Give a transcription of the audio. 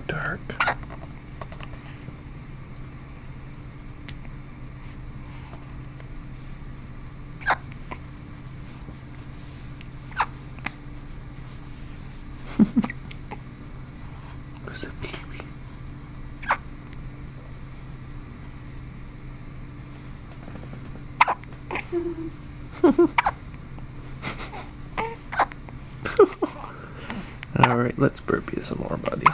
dark. Who's a baby? Alright, let's burp you some more, buddy.